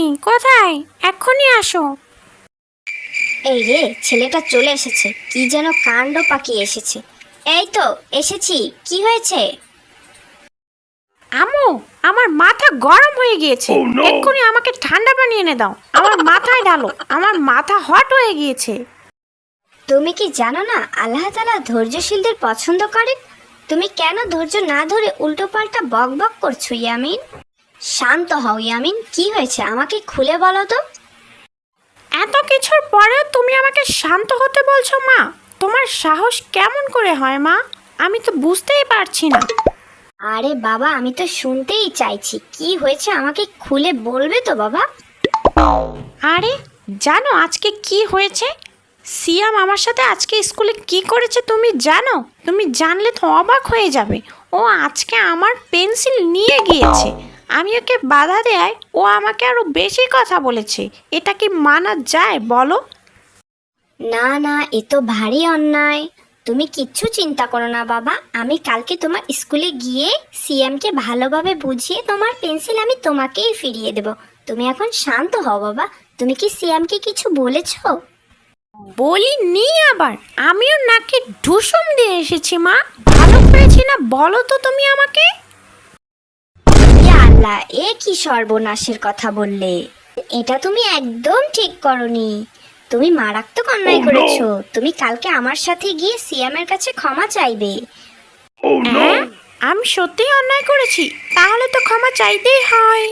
তুমি? কোথায়? এক্ষুনি আসো। এই রে, ছেলেটা চলে এসেছে, কি যেন কাণ্ড পাকিয়ে এসেছে। এই তো এসেছি, কি হয়েছে? আম্মু, আমার মাথা গরম হয়ে গিয়েছে। এক্ষুনি আমাকে ঠান্ডা পানি এনে দাও, আমার মাথায় ঢালো, আমার মাথা হট হয়ে গিয়েছে। তুমি কি জানো না আল্লাহ তাআলা ধৈর্যশীলদের পছন্দ করেন? তুমি কেন ধৈর্য না ধরে উল্টো পাল্টা বক বক করছো ইয়ামিন? শান্ত হও ইয়ামিন, কি হয়েছে আমাকে খুলে বলো তো। এত কিছুর পরেও তুমি আমাকে শান্ত হতে বলছো মা? তোমার সাহস কেমন করে হয় মা? আমি তো বুঝতেই পারছি না। আরে বাবা, আমি তো শুনতেই চাইছি, কি হয়েছে আমাকে খুলে বলবে তো বাবা। আরে জানো আজকে কি হয়েছে? সিয়াম আমার সাথে আজকে স্কুলে কি করেছে তুমি জানো? তুমি জানলে তো অবাক হয়ে যাবে। ও আজকে আমার পেন্সিল নিয়ে গিয়েছে। আমি ওকে বাধা দেয় ও আমাকে আরো বেশি কথা বলেছে। এটা কি মানা যায় বলো? না না, এ তো ভারী অন্যায়। তুমি কিচ্ছু চিন্তা করো না বাবা, আমি কালকে তোমার স্কুলে গিয়ে সিএমকে ভালোভাবে বুঝিয়ে তোমার পেন্সিল আমি তোমাকেই ফিরিয়ে দেব। তুমি এখন শান্ত হও বাবা। তুমি কি সিএমকে কিছু বলেছো? বলিনি আবার, আমিও নাকি ঢুসুম দিয়ে এসেছি মা। ভালো করেছি না বলো তো তুমি আমাকে? ইয়া আল্লাহ, এ কি সর্বনাশের কথা বললে! এটা তুমি একদম ঠিক করনি। তুমি মারাত্মক অন্যায় করেছো। তুমি কালকে আমার সাথে গিয়ে সিএমের কাছে ক্ষমা চাইবে। হ্যাঁ, আমি সত্যিই অন্যায় করেছি, তাহলে তো ক্ষমা চাইতেই হয়।